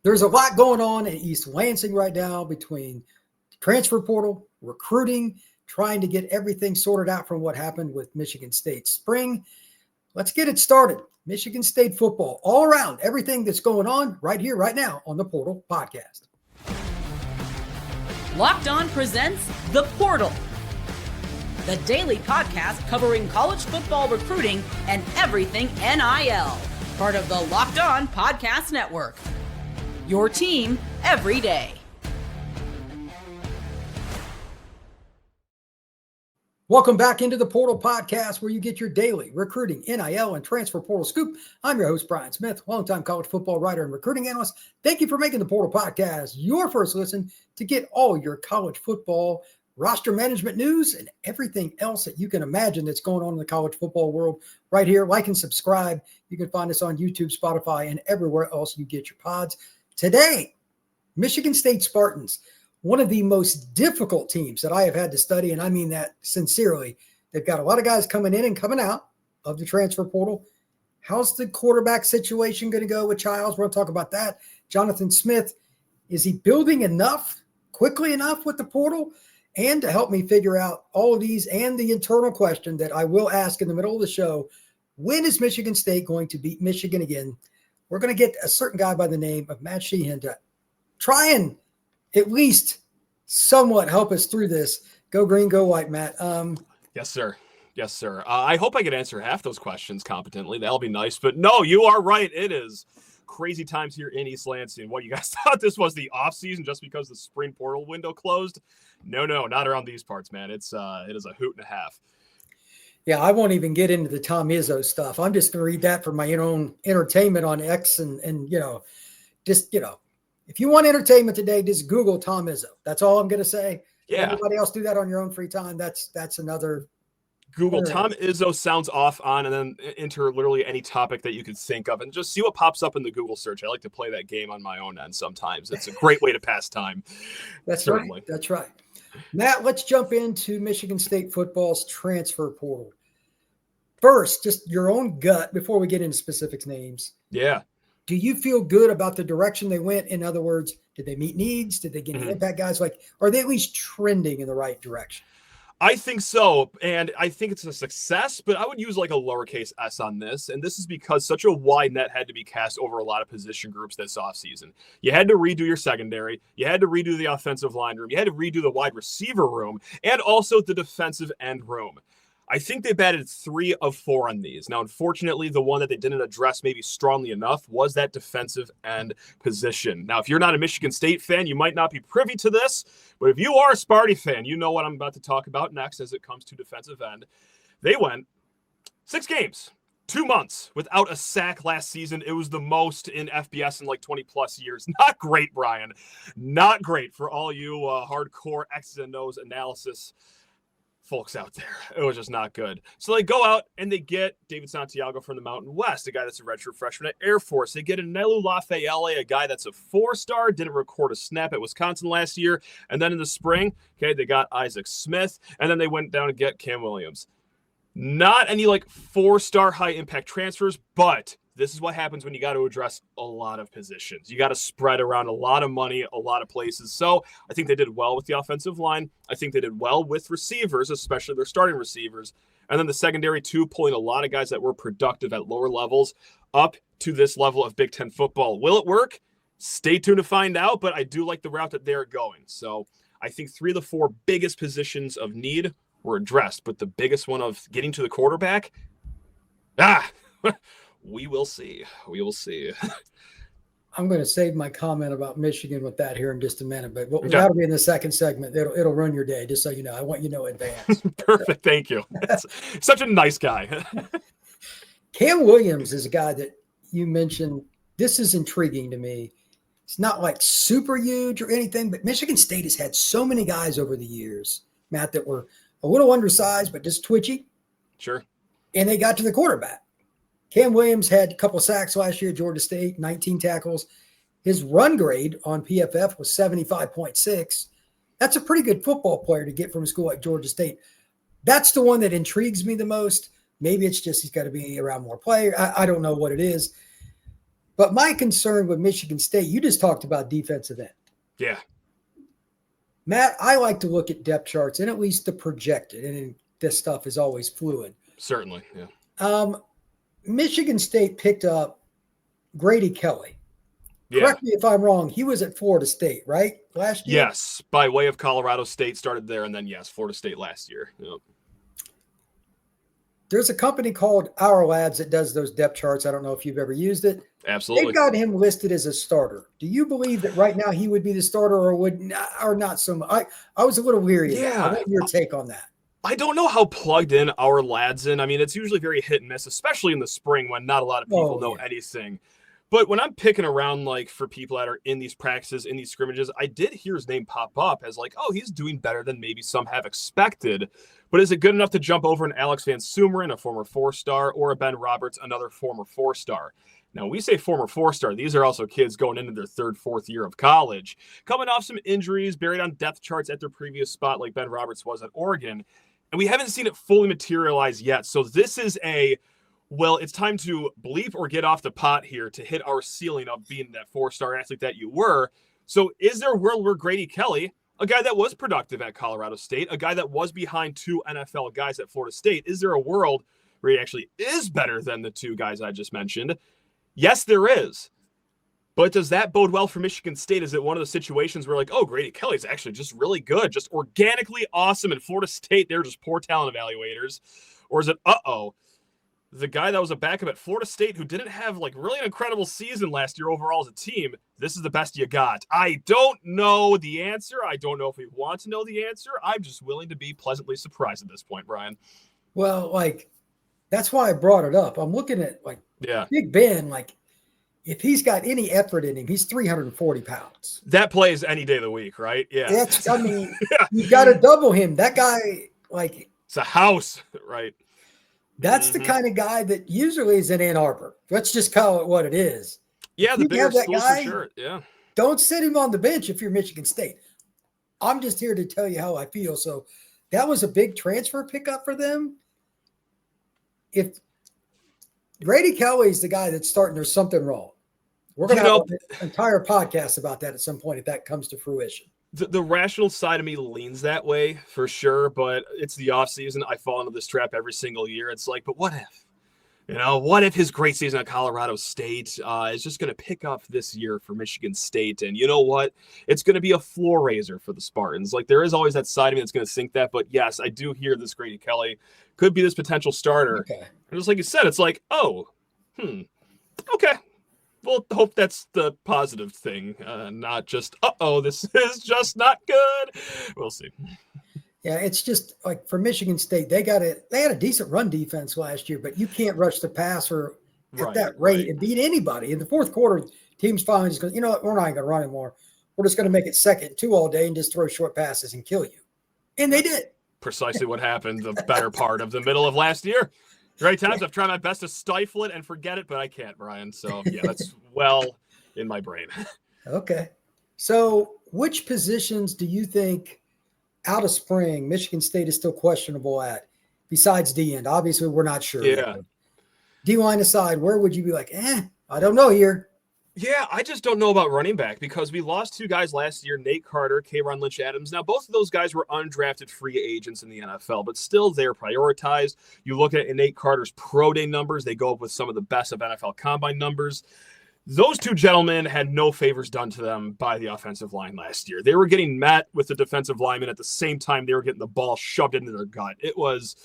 There's a lot going on in East Lansing right now between transfer portal, recruiting, trying to get everything sorted out from what happened with Michigan State spring. Let's get it started. Michigan State football, all around, everything that's going on right here, right now on the Portal Podcast. Locked On presents The Portal, the daily podcast covering college football recruiting and everything NIL. Part of the Locked On Podcast Network. Your team every day. Welcome back into the Portal Podcast, where you get your daily recruiting, NIL, and transfer portal scoop. I'm your host, Brian Smith, longtime college football writer and recruiting analyst. Thank you for making the Portal Podcast your first listen to get all your college football roster management news and everything else that you can imagine that's going on in the college football world right here. Like and subscribe. You can find us on YouTube, Spotify, and everywhere else you get your pods. Today, Michigan State Spartans, one of the most difficult teams that I have had to study, and I mean that sincerely. They've got a lot of guys coming in and coming out of the transfer portal. How's the quarterback situation going to go with Chiles? We're going to talk about that. Jonathan Smith, is he building enough, quickly enough with the portal? And to help me figure out all of these and the internal question that I will ask in the middle of the show, when is Michigan State going to beat Michigan again? We're going to get a certain guy by the name of Matt Sheehan to try and at least somewhat help us through this. Go green, go white, Matt. Yes, sir. Yes, sir. I hope I can answer half those questions competently. That'll be nice. But no, you are right. It is crazy times here in East Lansing. What, you guys thought this was the off season just because the spring portal window closed? No, not around these parts, man. It is a hoot and a half. Yeah, I won't even get into the Tom Izzo stuff. I'm just going to read that for my own entertainment on X and if you want entertainment today, just Google Tom Izzo. That's all I'm going to say. Yeah. Everybody else do that on your own free time. That's another. Google Tom Izzo sounds off on, and then enter literally any topic that you could think of and just see what pops up in the Google search. I like to play that game on my own end sometimes. It's a great way to pass time. That's certainly right. That's right. Matt, let's jump into Michigan State football's transfer portal. First, just your own gut before we get into specific names. Yeah. Do you feel good about the direction they went? In other words, did they meet needs? Did they get any impact guys? Are they at least trending in the right direction? I think so, and I think it's a success, but I would use like a lowercase s on this, and this is because such a wide net had to be cast over a lot of position groups this offseason. You had to redo your secondary, you had to redo the offensive line room, you had to redo the wide receiver room, and also the defensive end room. I think they batted 3 of 4 on these. Now, unfortunately, the one that they didn't address maybe strongly enough was that defensive end position. Now, if you're not a Michigan State fan, you might not be privy to this, but if you are a Sparty fan, you know what I'm about to talk about next as it comes to defensive end. They went 6 games, 2 months without a sack last season. It was the most in FBS in like 20 plus years. Not great, Brian. Not great for all you hardcore X's and O's analysis folks out there. It was just not good. So they go out and they get David Santiago from the Mountain West, a guy that's a redshirt freshman at Air Force. They get Nelu Lafayette, a guy that's a 4-star, didn't record a snap at Wisconsin last year. And then in the spring, they got Isaac Smith, and then they went down to get Cam Williams. Not any like 4-star high impact transfers, but this is what happens when you got to address a lot of positions. You got to spread around a lot of money, a lot of places. So I think they did well with the offensive line. I think they did well with receivers, especially their starting receivers. And then the secondary too, pulling a lot of guys that were productive at lower levels up to this level of Big Ten football. Will it work? Stay tuned to find out, but I do like the route that they're going. So I think 3 of the 4 biggest positions of need were addressed, but the biggest one of getting to the quarterback, we will see. We will see. I'm going to save my comment about Michigan with that here in just a minute, but that'll be in the second segment. It'll run your day, just so you know. I want you to know in advance. Perfect. Thank you. That's such a nice guy. Cam Williams is a guy that you mentioned. This is intriguing to me. It's not like super huge or anything, but Michigan State has had so many guys over the years, Matt, that were a little undersized, but just twitchy. Sure. And they got to the quarterback. Cam Williams had a couple sacks last year at Georgia State, 19 tackles. His run grade on PFF was 75.6. That's a pretty good football player to get from a school like Georgia State. That's the one that intrigues me the most. Maybe it's just he's got to be around more players. I don't know what it is. But my concern with Michigan State, you just talked about defensive end. Yeah. Matt, I like to look at depth charts and at least the projected, and this stuff is always fluid. Certainly, yeah. Michigan State picked up Grady Kelly. Yeah. Correct me if I'm wrong. He was at Florida State, right? Last year? Yes, by way of Colorado State, started there, and then, yes, Florida State last year. Yep. There's a company called Our Lads that does those depth charts. I don't know if you've ever used it. Absolutely. They've got him listed as a starter. Do you believe that right now he would be the starter or not so much? I was a little weary. Yeah. I want your take on that. I don't know how plugged in Our Lads in. I mean, it's usually very hit and miss, especially in the spring when not a lot of people know anything. But when I'm picking around, like, for people that are in these practices, in these scrimmages, I did hear his name pop up as like, oh, he's doing better than maybe some have expected. But is it good enough to jump over an Alex Van Sumeren, a former 4-star, or a Ben Roberts, another former 4-star? Now, when we say former 4-star, these are also kids going into their third, fourth year of college, coming off some injuries, buried on depth charts at their previous spot like Ben Roberts was at Oregon. And we haven't seen it fully materialize yet. So this is well, it's time to bleep or get off the pot here to hit our ceiling of being that 4-star athlete that you were. So is there a world where Grady Kelly, a guy that was productive at Colorado State, a guy that was behind 2 NFL guys at Florida State, is there a world where he actually is better than the 2 guys I just mentioned? Yes, there is. But does that bode well for Michigan State? Is it one of the situations where, like, oh, Grady Kelly's actually just really good, just organically awesome, and Florida State, they're just poor talent evaluators? Or is it, the guy that was a backup at Florida State who didn't have, like, really an incredible season last year overall as a team, this is the best you got? I don't know the answer. I don't know if we want to know the answer. I'm just willing to be pleasantly surprised at this point, Brian. Well, like, that's why I brought it up. I'm looking at, like, Big Ben, like, if he's got any effort in him, he's 340 pounds. That plays any day of the week, right? Yeah. I mean, you got to double him. That guy, like. It's a house, right? That's the kind of guy that usually is in Ann Arbor. Let's just call it what it is. Yeah, the bigger schools guy, for sure. Yeah. Don't sit him on the bench if you're Michigan State. I'm just here to tell you how I feel. So that was a big transfer pickup for them. If Grady Kelly is the guy that's starting, there's something wrong. We're going to have an entire podcast about that at some point if that comes to fruition. The rational side of me leans that way for sure, but it's the offseason. I fall into this trap every single year. It's like, but what if? What if his great season at Colorado State is just going to pick up this year for Michigan State? And you know what? It's going to be a floor raiser for the Spartans. Like, there is always that side of me that's going to think that. But yes, I do hear this Grady Kelly could be this potential starter. Okay. And just like you said, it's like, okay. We'll hope that's the positive thing, not just, this is just not good. We'll see. Yeah, it's just like for Michigan State, they had a decent run defense last year, but you can't rush the passer at that rate and beat anybody. In the fourth quarter, teams finally just go, you know what, we're not going to run anymore. We're just going to make it 2nd and 2 all day and just throw short passes and kill you. And they did. Precisely what happened the better part of the middle of last year. Great times. I've tried my best to stifle it and forget it, but I can't, Brian. So, yeah, that's well in my brain. Okay. So which positions do you think out of spring Michigan State is still questionable at besides D-end? Obviously, we're not sure. Yeah. D-line aside, where would you be like, I don't know here? Yeah, I just don't know about running back because we lost 2 guys last year, Nate Carter, K'Ron Lynch-Adams. Now, both of those guys were undrafted free agents in the NFL, but still they're prioritized. You look at Nate Carter's pro day numbers, they go up with some of the best of NFL combine numbers. Those 2 gentlemen had no favors done to them by the offensive line last year. They were getting met with the defensive linemen at the same time they were getting the ball shoved into their gut. It was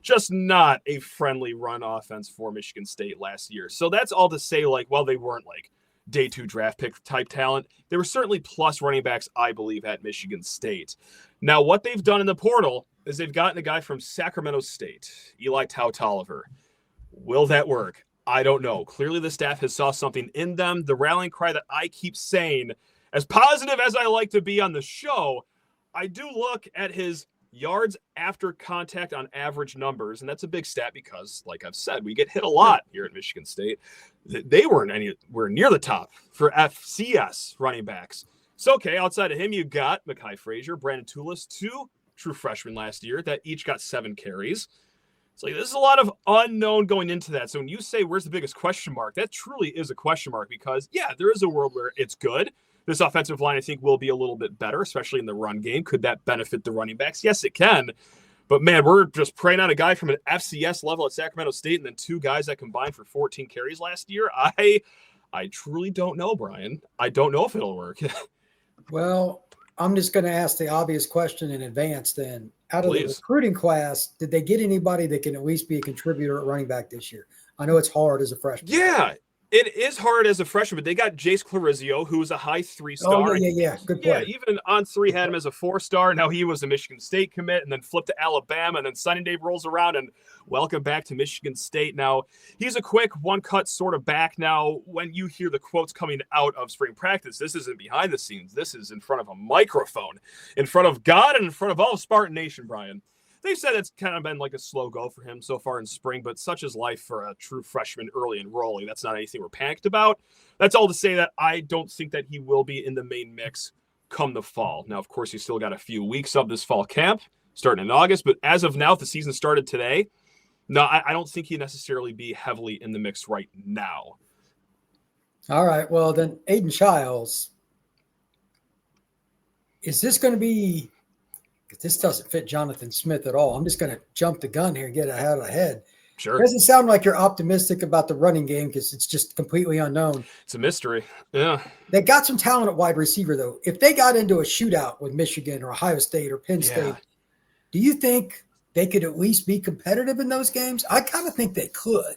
just not a friendly run offense for Michigan State last year. So that's all to say, like, well, they weren't like day 2 draft pick type talent. They were certainly plus running backs, I believe, at Michigan State. Now, what they've done in the portal is they've gotten a guy from Sacramento State, Eli Tautoliver. Will that work? I don't know. Clearly, the staff has saw something in them. The rallying cry that I keep saying, as positive as I like to be on the show, I do look at his yards after contact on average numbers, and that's a big stat because, like I've said, we get hit a lot here at Michigan State. They weren't anywhere near the top for FCS running backs. So, okay, outside of him, you got Mekhi Frazier, Brandon Tulis, 2 true freshmen last year that each got 7 carries. So there's a lot of unknown going into that. So when you say where's the biggest question mark, that truly is a question mark because, yeah, there is a world where it's good. This offensive line, I think, will be a little bit better, especially in the run game. Could that benefit the running backs? Yes, it can. But, man, we're just praying on a guy from an FCS level at Sacramento State and then 2 guys that combined for 14 carries last year. I truly don't know, Brian. I don't know if it'll work. Well, I'm just going to ask the obvious question in advance then. Out of the Please. recruiting class, did they get anybody that can at least be a contributor at running back this year? I know it's hard as a freshman. Yeah, it is hard as a freshman, but they got Jace Clarizio, who's a high 3-star. Oh, yeah. Good player. Yeah, even On 3 had him as a 4-star. Now he was a Michigan State commit and then flipped to Alabama. And then Sunny Day rolls around and welcome back to Michigan State. Now, he's a quick one-cut sort of back. Now, when you hear the quotes coming out of spring practice, this isn't behind the scenes. This is in front of a microphone, in front of God and in front of all of Spartan Nation, Brian. They've said it's kind of been like a slow go for him so far in spring, but such is life for a true freshman early enrollee. That's not anything we're panicked about. That's all to say that I don't think that he will be in the main mix come the fall. Now, of course, he's still got a few weeks of this fall camp starting in August, but as of now, if the season started today, no, I don't think he'd necessarily be heavily in the mix right now. All right. Well, then Aiden Chiles, is this going to be – this doesn't fit Jonathan Smith at all. I'm just going to jump the gun here and get out ahead. Sure. It doesn't sound like you're optimistic about the running game because it's just completely unknown. It's a mystery. Yeah. They got some talent at wide receiver, though. If they got into a shootout with Michigan or Ohio State or Penn State, do you think they could at least be competitive in those games? I kind of think they could.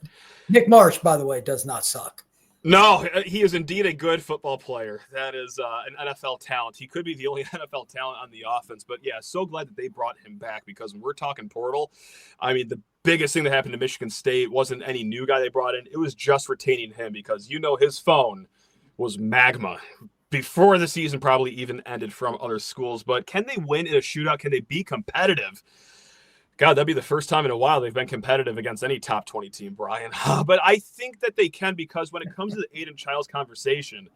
Nick Marsh, by the way, does not suck. No, he is indeed a good football player. That is an NFL talent. He could be the only NFL talent on the offense. But, yeah, so glad that they brought him back because when we're talking portal, I mean, the biggest thing that happened to Michigan State wasn't any new guy they brought in. It was just retaining him because, his phone was magma before the season probably even ended from other schools. But can they win in a shootout? Can they be competitive? God, that'd be the first time in a while they've been competitive against any top 20 team, Brian. But I think that they can because when it comes to the Aiden Chiles conversation,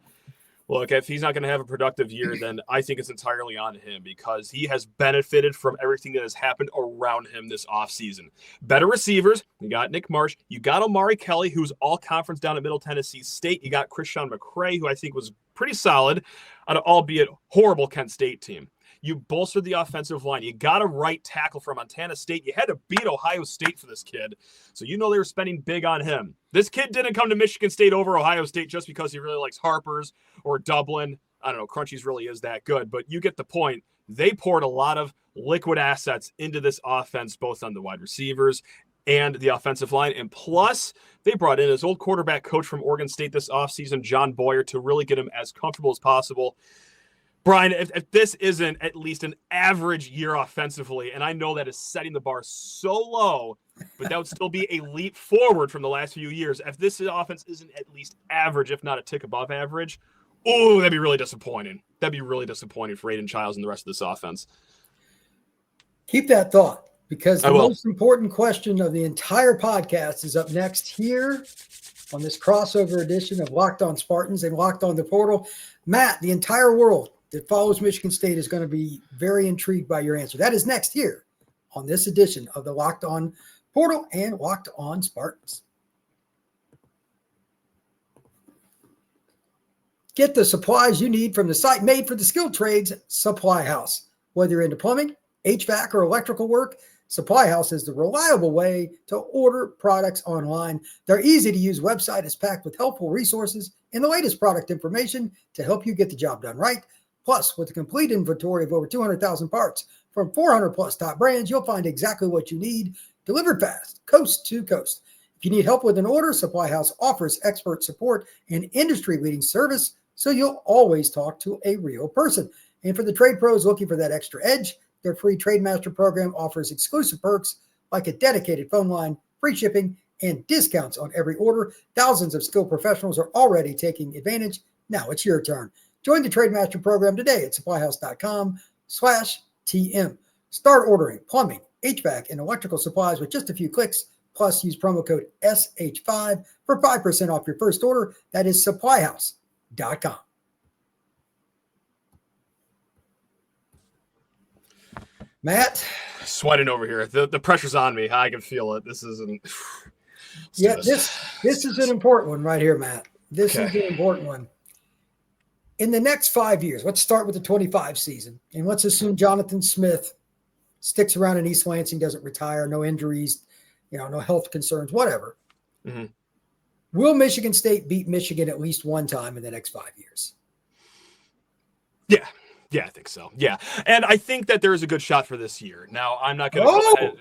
look, if he's not going to have a productive year, then I think it's entirely on him because he has benefited from everything that has happened around him this offseason. Better receivers. You got Nick Marsh. You got Omari Kelly, who's all conference down at Middle Tennessee State. You got Christian McCray, who I think was pretty solid on an albeit horrible Kent State team. You bolstered the offensive line. You got a right tackle from Montana State. You had to beat Ohio State for this kid. So they were spending big on him. This kid didn't come to Michigan State over Ohio State just because he really likes Harper's or Dublin. I don't know. Crunchies really is that good. But you get the point. They poured a lot of liquid assets into this offense, both on the wide receivers and the offensive line. And plus, they brought in his old quarterback coach from Oregon State this offseason, John Boyer, to really get him as comfortable as possible. Brian, if this isn't at least an average year offensively, and I know that is setting the bar so low, but that would still be a leap forward from the last few years. If this offense isn't at least average, if not a tick above average, that'd be really disappointing. That'd be really disappointing for Aiden Chiles and the rest of this offense. Keep that thought because the most important question of the entire podcast is up next here on this crossover edition of Locked On Spartans and Locked On the Portal. Matt, the entire world that follows Michigan State is going to be very intrigued by your answer. That is next here on this edition of the Locked On Portal and Locked On Spartans. Get the supplies you need from the site made for the skilled trades, Supply House. Whether you're into plumbing, HVAC, or electrical work, Supply House is the reliable way to order products online. Their easy-to-use website is packed with helpful resources and the latest product information to help you get the job done right. Plus, with a complete inventory of over 200,000 parts from 400-plus top brands, you'll find exactly what you need, delivered fast, coast to coast. If you need help with an order, Supply House offers expert support and industry-leading service, so you'll always talk to a real person. And for the trade pros looking for that extra edge, their free Trade Master program offers exclusive perks like a dedicated phone line, free shipping, and discounts on every order. Thousands of skilled professionals are already taking advantage. Now it's your turn. Join the Trade Master program today at supplyhouse.com/TM. Start ordering plumbing, HVAC, and electrical supplies with just a few clicks. Plus, use promo code SH5 for 5% off your first order. That is supplyhouse.com. Matt? Sweating over here. The pressure's on me. I can feel it. This isn't. Yeah, this is an important one right here, Matt. This is an important one. In the next 5 years, let's start with the 25 season, and let's assume Jonathan Smith sticks around in East Lansing, doesn't retire, no injuries, no health concerns, whatever. Mm-hmm. Will Michigan State beat Michigan at least one time in the next 5 years? Yeah. Yeah, I think so. Yeah. And I think that there is a good shot for this year. Now, I'm not going to go ahead,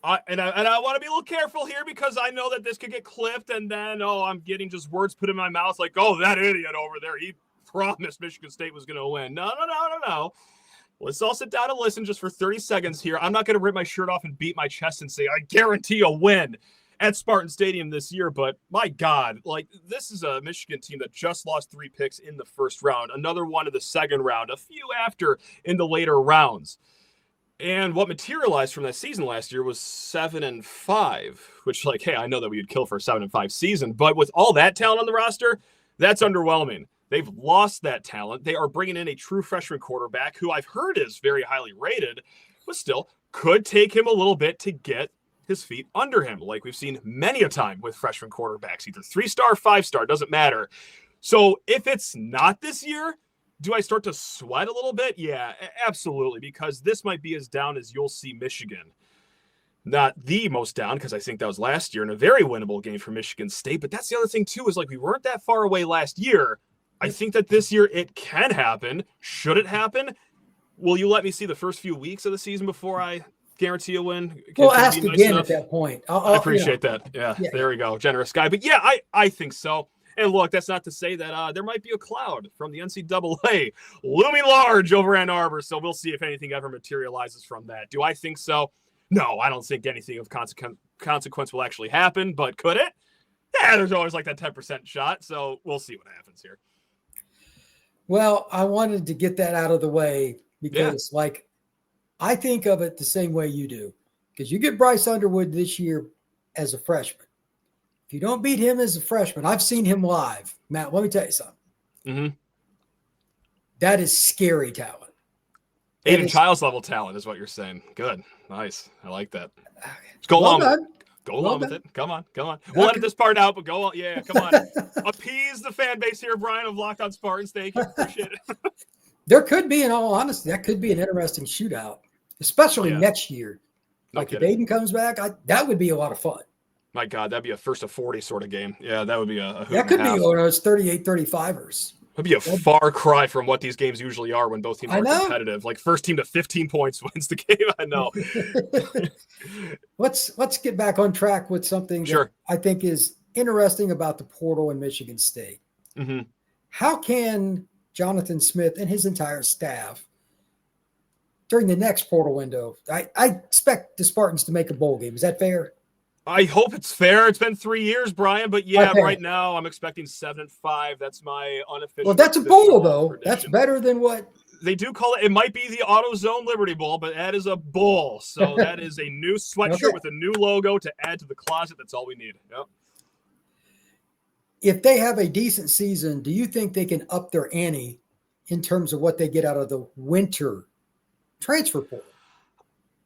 I want to be a little careful here because I know that this could get clipped and then, I'm getting just words put in my mouth like, that idiot over there, he promised Michigan State was going to win. No. Let's all sit down and listen just for 30 seconds here. I'm not going to rip my shirt off and beat my chest and say, I guarantee a win at Spartan Stadium this year. But my God, this is a Michigan team that just lost 3 picks in the first round, another one in the second round, a few after in the later rounds. And what materialized from that season last year was 7-5, which hey, I know that we would kill for a 7-5 season, but with all that talent on the roster, that's underwhelming. They've lost that talent. They are bringing in a true freshman quarterback who I've heard is very highly rated, but still could take him a little bit to get his feet under him, like we've seen many a time with freshman quarterbacks, either 3-star, 5-star, doesn't matter. So if it's not this year, do I start to sweat a little bit? Yeah, absolutely, because this might be as down as you'll see Michigan. Not the most down, because I think that was last year in a very winnable game for Michigan State. But that's the other thing, too, is we weren't that far away last year. I think that this year it can happen. Should it happen? Will you let me see the first few weeks of the season before I guarantee a win? We'll ask again at that point. I appreciate that. Yeah, there we go. Generous guy. But yeah, I think so. And look, that's not to say that there might be a cloud from the NCAA looming large over Ann Arbor. So we'll see if anything ever materializes from that. Do I think so? No, I don't think anything of consequence will actually happen. But could it? Yeah, there's always that 10% shot. So we'll see what happens here. Well, I wanted to get that out of the way because, I think of it the same way you do. Because you get Bryce Underwood this year as a freshman. If you don't beat him as a freshman, I've seen him live. Matt, let me tell you something. Mm-hmm. That is scary talent. Aiden Chiles level talent is what you're saying. Good. Nice. I like that. Go along with it. Go along with it. Come on. We'll edit this part out, but go on. Yeah, come on. Appease the fan base here, Brian, of Locked On Spartans. Thank you. Appreciate it. There could be, in all honesty, that could be an interesting shootout, especially next year. No if Aiden comes back, that would be a lot of fun. My God, that'd be a first of 40 sort of game. Yeah, that would be a hoot. That could be one of those 38-35ers. It'd be a far cry from what these games usually are when both teams are competitive. First team to 15 points wins the game. I know. Let's get back on track with something that I think is interesting about the portal in Michigan State. Mm-hmm. How can Jonathan Smith and his entire staff during the next portal window? I expect the Spartans to make a bowl game. Is that fair? I hope it's fair. It's been 3 years, Brian, but right now I'm expecting 7-5. That's my unofficial. Well, that's a bowl, though. Prediction. That's better than what they do call it. It might be the AutoZone Liberty Bowl, but that is a bowl. So that is a new sweatshirt with a new logo to add to the closet. That's all we need. Yep. If they have a decent season, do you think they can up their ante in terms of what they get out of the winter transfer portal?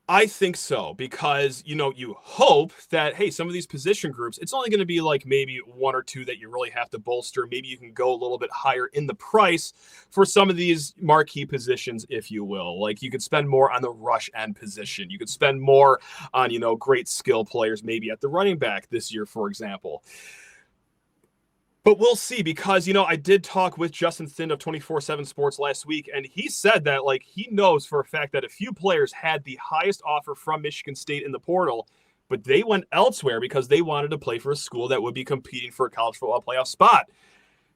I think so, because, you hope that, hey, some of these position groups, it's only going to be maybe 1 or 2 that you really have to bolster. Maybe you can go a little bit higher in the price for some of these marquee positions, if you will. You could spend more on the rush end position. You could spend more on, great skill players, maybe at the running back this year, for example. But we'll see, because, I did talk with Justin Thind of 24/7 Sports last week, and he said that, he knows for a fact that a few players had the highest offer from Michigan State in the portal, but they went elsewhere because they wanted to play for a school that would be competing for a college football playoff spot.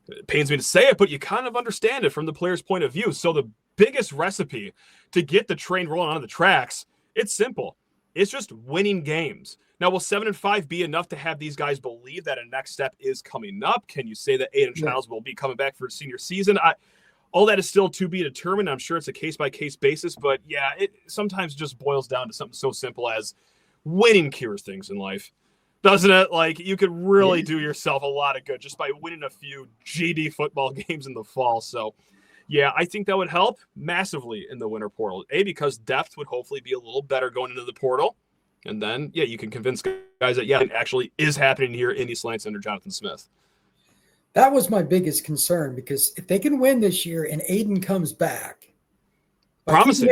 It pains me to say it, but you kind of understand it from the player's point of view. So the biggest recipe to get the train rolling on the tracks, it's simple. It's just winning games. Now, will 7-5 be enough to have these guys believe that a next step is coming up? Can you say that Aiden Chiles will be coming back for his senior season? All that is still to be determined. I'm sure it's a case-by-case basis, but it sometimes just boils down to something so simple as winning cures things in life, doesn't it? You could really do yourself a lot of good just by winning a few GD football games in the fall. So, Yeah, I think that would help massively in the winter portal. Because depth would hopefully be a little better going into the portal. And then, yeah, you can convince guys that, yeah, it actually is happening here in East Lansing under Jonathan Smith. That was my biggest concern, because if they can win this year and Aiden comes back, promising.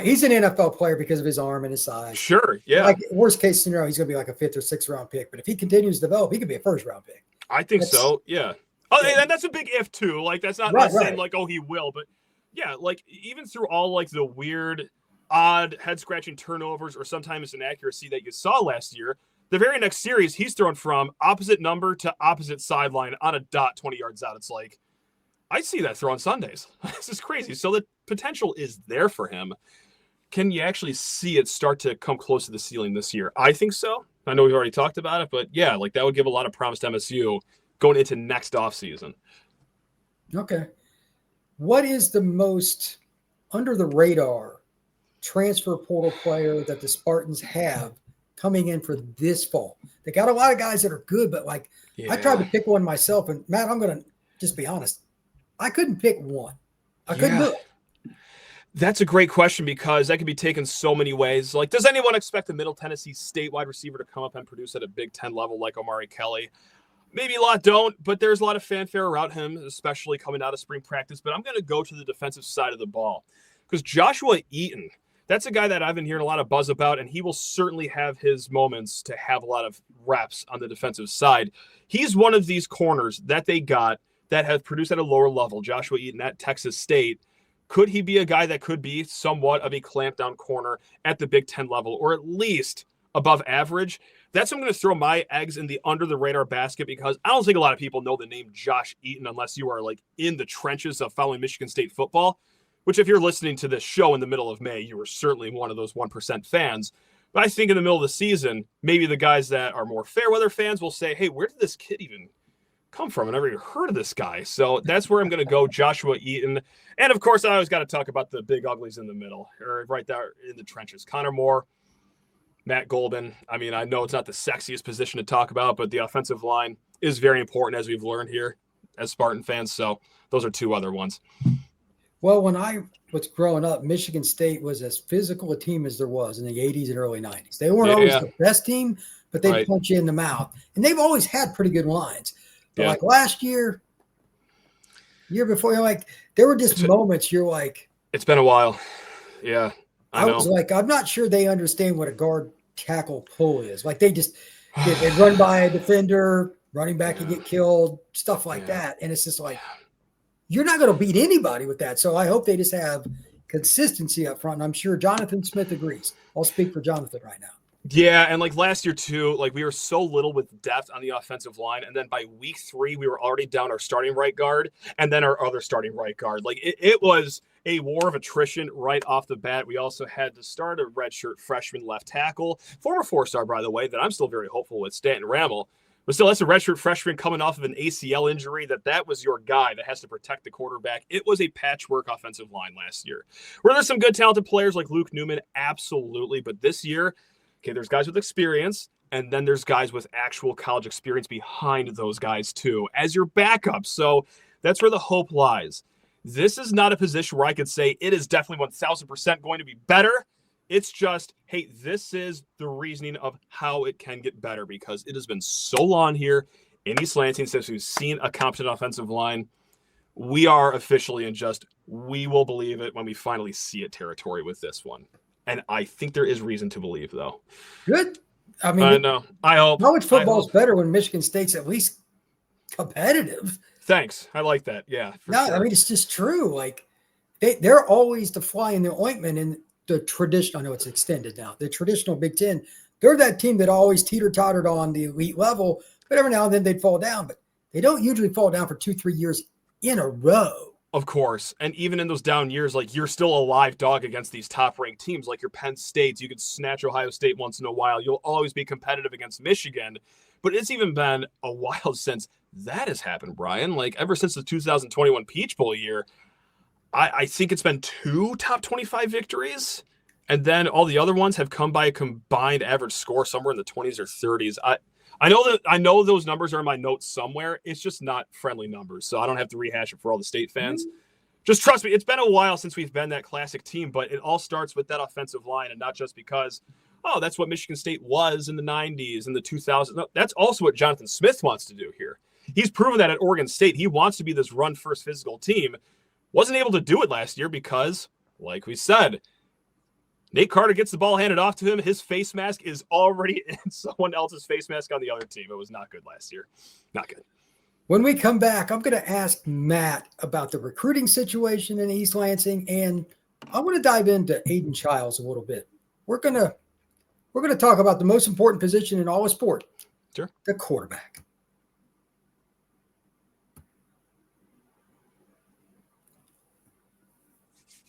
He's an NFL player because of his arm and his size. Sure, yeah. Like, worst case scenario, he's going to be like a 5th or 6th round pick. But if he continues to develop, he could be a 1st round pick. I think so, yeah. Oh, and that's a big if too. Like, that's not saying like, oh, he will, but yeah, like even through all like the weird, odd head scratching turnovers or sometimes inaccuracy that you saw last year, the very next series he's thrown from opposite number to opposite sideline on a dot 20 yards out. It's like, I see that throw on Sundays. This is crazy. So the potential is there for him. Can you actually see it start to come close to the ceiling this year? I think so. I know we've already talked about it, but yeah, like that would give a lot of promise to MSU going into next offseason. Okay. What is the most under the radar transfer portal player that the Spartans have coming in for this fall? They got a lot of guys that are good, but like I tried to pick one myself, and Matt, I'm going to just be honest. I couldn't pick one. I couldn't do it. That's a great question, because that could be taken so many ways. Like, does anyone expect a Middle Tennessee State wide receiver to come up and produce at a Big Ten level like Omari Kelly? Maybe a lot don't, but there's a lot of fanfare around him, especially coming out of spring practice. But I'm going to go to the defensive side of the ball, because Joshua Eaton, that's a guy that I've been hearing a lot of buzz about, and he will certainly have his moments to have a lot of reps on the defensive side. He's one of these corners that they got that have produced at a lower level. Joshua Eaton at Texas State. Could he be a guy that could be somewhat of a clampdown corner at the Big Ten level, or at least above average? That's when I'm going to throw my eggs in the under the radar basket, because I don't think a lot of people know the name Josh Eaton unless you are like in the trenches of following Michigan State football, which if you're listening to this show in the middle of May, you were certainly one of those 1% fans. But I think in the middle of the season, maybe the guys that are more fair weather fans will say, hey, where did this kid even come from? I never even heard of this guy. So that's where I'm going to go, Joshua Eaton. And of course, I always got to talk about the big uglies in the middle, or right there in the trenches. Connor Moore, Matt Golden. I mean, I know it's not the sexiest position to talk about, but the offensive line is very important, as we've learned here as Spartan fans. So those are two other ones. Well, when I was growing up, Michigan State was as physical a team as there was in the 80s and early 90s. They weren't always the best team, but they'd punch you in the mouth. And they've always had pretty good lines. But like last year before, you're like, there were just moments you're like. It's been a while. Yeah. I was like, I'm not sure they understand what a guard tackle pull is. Like they run by a defender, running back and get killed, stuff like that. And it's just like, you're not going to beat anybody with that. So I hope they just have consistency up front. And I'm sure Jonathan Smith agrees. I'll speak for Jonathan right now. Yeah, and like last year too, like we were so little with depth on the offensive line, and then by week 3 we were already down our starting right guard and then our other starting right guard. Like it was a war of attrition right off the bat. We also had to start a redshirt freshman left tackle, former 4-star by the way, that I'm still very hopeful with, Stanton Rammel. But still, that's a redshirt freshman coming off of an ACL injury. That was your guy that has to protect the quarterback. It was a patchwork offensive line last year. Were there some good talented players like Luke Newman? Absolutely. But this year, okay, there's guys with experience, and then there's guys with actual college experience behind those guys too, as your backup. So that's where the hope lies. This is not a position where I could say it is definitely 1,000% going to be better. It's just, hey, this is the reasoning of how it can get better, because it has been so long here in East Lansing since we've seen a competent offensive line. We are officially in just, we will believe it when we finally see it territory with this one. And I think there is reason to believe, though. Good. I mean, I know. I hope. College football is better when Michigan State's at least competitive. Thanks. I like that. Yeah. No, sure. I mean, it's just true. Like, they're always the fly in the ointment in the traditional. I know it's extended now. The traditional Big Ten. They're that team that always teeter-tottered on the elite level, but every now and then they'd fall down. But they don't usually fall down for 2-3 years in a row. Of course. And even in those down years, like you're still a live dog against these top-ranked teams, like your Penn States. You could snatch Ohio State once in a while. You'll always be competitive against Michigan. But it's even been a while since that has happened, Brian. Like ever since the 2021 Peach Bowl year, I think it's been 2 top 25 victories. And then all the other ones have come by a combined average score somewhere in the 20s or 30s. I know those numbers are in my notes somewhere. It's just not friendly numbers, so I don't have to rehash it for all the state fans. Just trust me, it's been a while since we've been that classic team, but it all starts with that offensive line, and not just because, that's what Michigan State was in the 90s and the 2000s. No, that's also what Jonathan Smith wants to do here. He's proven that at Oregon State. He wants to be this run-first physical team. Wasn't able to do it last year because, like we said, Nate Carter gets the ball handed off to him. His face mask is already in someone else's face mask on the other team. It was not good last year. Not good. When we come back, I'm going to ask Matt about the recruiting situation in East Lansing, and I want to dive into Aiden Chiles a little bit. We're going to talk about the most important position in all of sport, sure, the quarterback.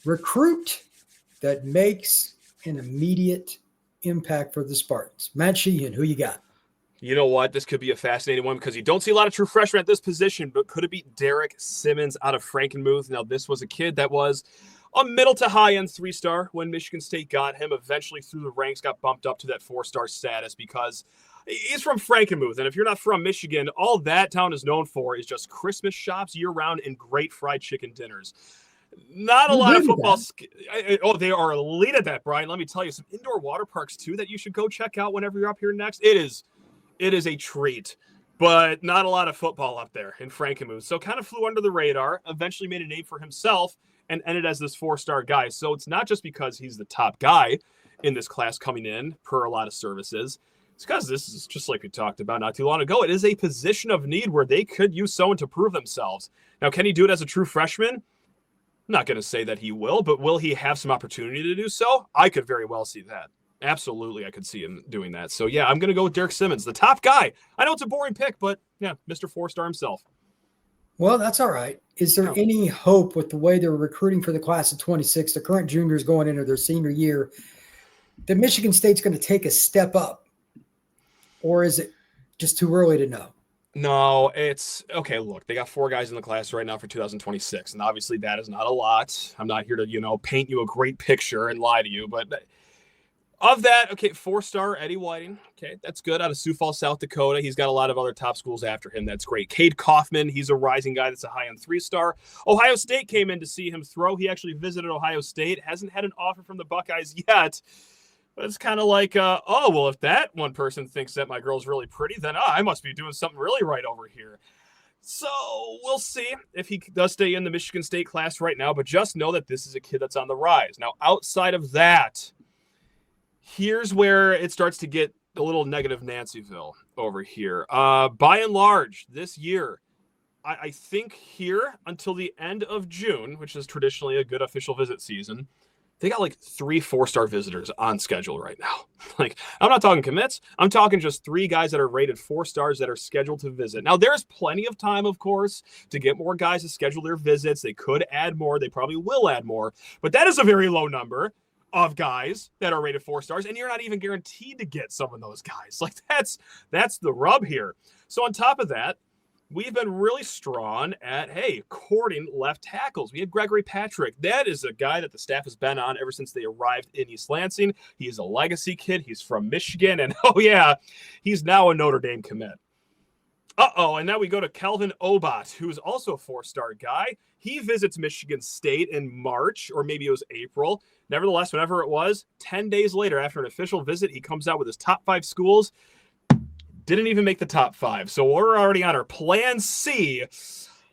Recruit that makes an immediate impact for the Spartans. Matt Sheehan, who you got? You know what? This could be a fascinating one because you don't see a lot of true freshmen at this position, but could it be Derek Simmons out of Frankenmuth? Now, this was a kid that was a middle to high-end 3-star when Michigan State got him. Eventually, through the ranks, got bumped up to that 4-star status because he's from Frankenmuth. And if you're not from Michigan, all that town is known for is just Christmas shops year-round and great fried chicken dinners. Not a lot of football. They are elite at that, Brian. Let me tell you, some indoor water parks, too, that you should go check out whenever you're up here next. It is a treat, but not a lot of football up there in Frankenmuth. So kind of flew under the radar, eventually made a name for himself, and ended as this 4-star guy. So it's not just because he's the top guy in this class coming in per a lot of services. It's because this is just like we talked about not too long ago. It is a position of need where they could use someone to prove themselves. Now, can he do it as a true freshman? I'm not going to say that he will, but will he have some opportunity to do so? I could very well see that. Absolutely, I could see him doing that. So, yeah, I'm going to go with Derek Simmons, the top guy. I know it's a boring pick, but, yeah, Mr. 4-star himself. Well, that's all right. Is there any hope with the way they're recruiting for the class of 26, the current juniors going into their senior year, that Michigan State's going to take a step up? Or is it just too early to know? No, it's okay. Look, they got 4 guys in the class right now for 2026, and obviously that is not a lot. I'm not here to, paint you a great picture and lie to you, but of that, okay, 4-star Eddie Whiting. Okay, that's good out of Sioux Falls, South Dakota. He's got a lot of other top schools after him. That's great. Cade Kaufman, he's a rising guy that's a high-end 3-star. Ohio State came in to see him throw. He actually visited Ohio State. Hasn't had an offer from the Buckeyes yet. But it's kind of like, if that one person thinks that my girl's really pretty, then I must be doing something really right over here. So we'll see if he does stay in the Michigan State class right now, but just know that this is a kid that's on the rise. Now, outside of that, here's where it starts to get a little negative Nancyville over here. By and large, this year, I think here until the end of June, which is traditionally a good official visit season, they got like 3 4-star visitors on schedule right now. Like, I'm not talking commits. I'm talking just 3 guys that are rated 4 stars that are scheduled to visit. Now, there's plenty of time, of course, to get more guys to schedule their visits. They could add more. They probably will add more. But that is a very low number of guys that are rated 4 stars, and you're not even guaranteed to get some of those guys. Like, that's the rub here. So on top of that, we've been really strong at, courting left tackles. We had Gregory Patrick. That is a guy that the staff has been on ever since they arrived in East Lansing. He is a legacy kid. He's from Michigan, and he's now a Notre Dame commit. And now we go to Kelvin Obat, who is also a 4-star guy. He visits Michigan State in March, or maybe it was April. Nevertheless, whenever it was, 10 days later after an official visit, he comes out with his top 5 schools. Didn't even make the top 5. So we're already on our plan C,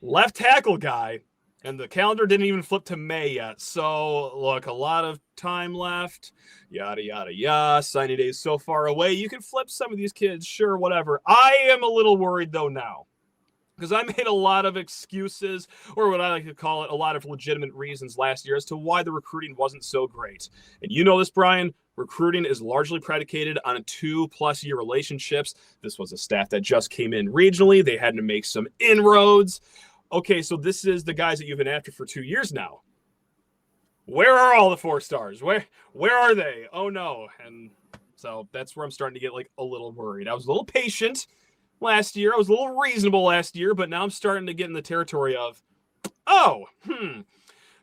left tackle guy, and the calendar didn't even flip to May yet. So look, a lot of time left, yada, yada, yada. Signing day is so far away. You can flip some of these kids, sure, whatever. I am a little worried though now, because I made a lot of excuses, or what I like to call it, a lot of legitimate reasons last year as to why the recruiting wasn't so great. And you know this, Brian, recruiting is largely predicated on 2+ year relationships. This was a staff that just came in regionally. They had to make some inroads. Okay, so this is the guys that you've been after for 2 years now. Where are all the 4 stars? Where are they? Oh no. And so that's where I'm starting to get like a little worried. I was a little patient last year. I was a little reasonable last year, but now I'm starting to get in the territory of,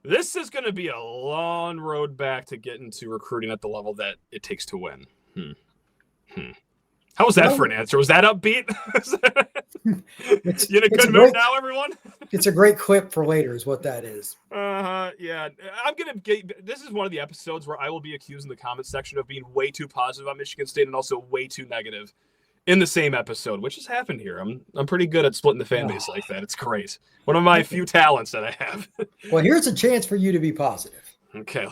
this is going to be a long road back to get into recruiting at the level that it takes to win. How was that for an answer? Was that upbeat? You in a good mood now, everyone? It's a great clip for later is what that is. Yeah. This is one of the episodes where I will be accused in the comment section of being way too positive on Michigan State and also way too negative in the same episode, which has happened here. I'm pretty good at splitting the fan base like that. It's great. One of my few talents that I have. Well, here's a chance for you to be positive. Okay,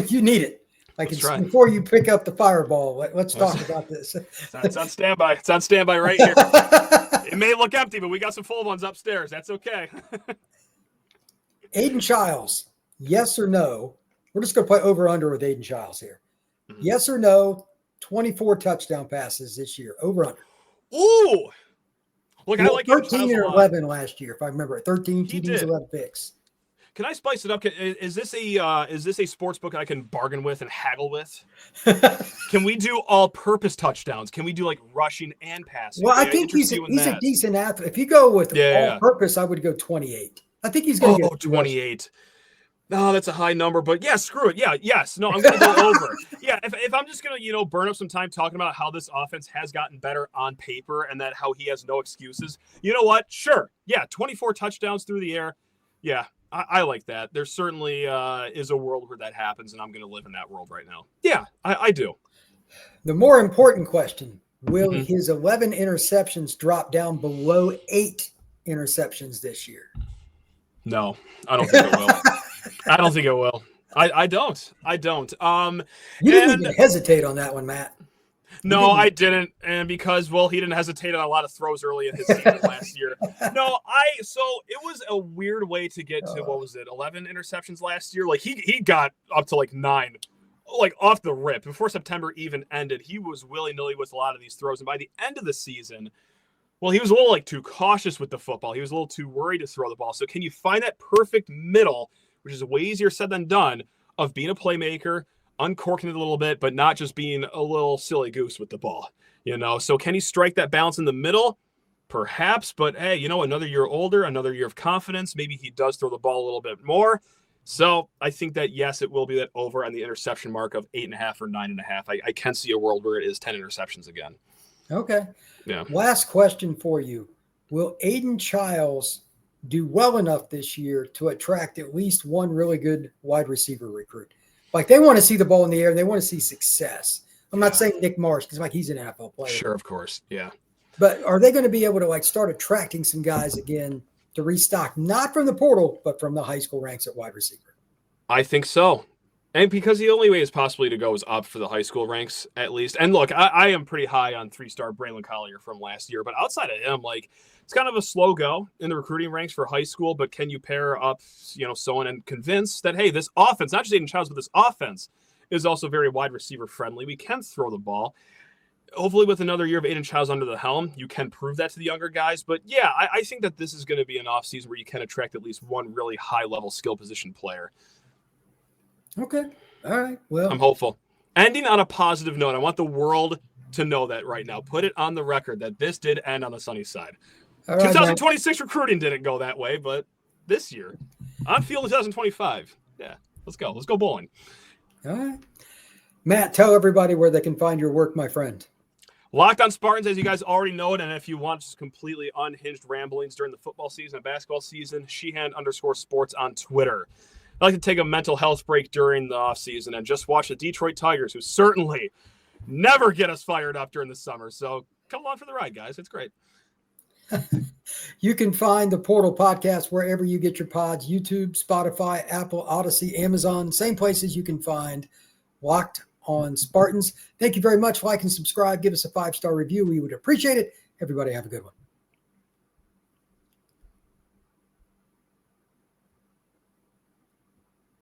You need it. Before you pick up the fireball, let's talk about this. It's on standby. It's on standby right here. It may look empty, but we got some full ones upstairs. That's okay. Aiden Chiles, yes or no? We're just going to play over-under with Aiden Chiles here. Mm-hmm. Yes or no, 24 touchdown passes this year, over-under. Ooh! Look, I like 13 or 11 last year, if I remember it. 13 TDs, 11 picks. Can I spice it up? Is this a sports book I can bargain with and haggle with? Can we do all-purpose touchdowns? Can we do like rushing and passing? Well, I think he's a decent athlete. If you go with all-purpose, I would go 28. I think he's going to get 28. No, that's a high number, but yeah, screw it. Yeah, yes. No, I'm going to go over. Yeah, if I'm just going to, burn up some time talking about how this offense has gotten better on paper and that how he has no excuses, you know what? Sure. Yeah, 24 touchdowns through the air. Yeah, I like that. There certainly is a world where that happens, and I'm going to live in that world right now. Yeah, I do. The more important question, will his 11 interceptions drop down below 8 interceptions this year? No, I don't think it will. I don't think it will. I don't. You didn't even hesitate on that one, Matt. No, I didn't. And because, he didn't hesitate on a lot of throws early in his season last year. No, so it was a weird way to get to, 11 interceptions last year? Like, he got up to, 9, off the rip. Before September even ended, he was willy-nilly with a lot of these throws. And by the end of the season, he was a little, too cautious with the football. He was a little too worried to throw the ball. So can you find that perfect middle, which is way easier said than done, of being a playmaker, uncorking it a little bit, but not just being a little silly goose with the ball, So can he strike that balance in the middle? Perhaps, but hey, another year older, another year of confidence. Maybe he does throw the ball a little bit more. So I think that, yes, it will be that over on the interception mark of 8.5 or 9.5. I can see a world where it is 10 interceptions again. Okay. Yeah. Last question for you. Will Aiden Chiles do well enough this year to attract at least one really good wide receiver recruit? They want to see the ball in the air. They want to see success. I'm not saying Nick Marsh because he's an NFL player. Sure, of course. Yeah. But are they going to be able to start attracting some guys again to restock, not from the portal, but from the high school ranks at wide receiver? I think so. And because the only way is possibly to go is up for the high school ranks, at least. And look, I am pretty high on 3-star Braylon Collier from last year, but outside of him, it's kind of a slow go in the recruiting ranks for high school, but can you pair up, someone and convince that, hey, this offense, not just Aiden Chiles, but this offense is also very wide receiver friendly. We can throw the ball. Hopefully with another year of Aiden Chiles under the helm, you can prove that to the younger guys. But yeah, I think that this is going to be an offseason where you can attract at least one really high level skill position player. Okay. All right. Well, I'm hopeful. Ending on a positive note. I want the world to know that right now. Put it on the record that this did end on the sunny side. All right, 2026 recruiting didn't go that way, but this year, I'm feeling 2025. Yeah, let's go. Let's go bowling. All right. Matt, tell everybody where they can find your work, my friend. Locked On Spartans, as you guys already know it, and if you want just completely unhinged ramblings during the football season and basketball season, Sheehan_sports on Twitter. I like to take a mental health break during the offseason and just watch the Detroit Tigers, who certainly never get us fired up during the summer. So come along for the ride, guys. It's great. You can find the Portal Podcast wherever you get your pods, YouTube, Spotify, Apple, Odyssey, Amazon, same places you can find Locked On Spartans. Thank you very much. Like and subscribe. Give us a 5-star review. We would appreciate it. Everybody have a good one.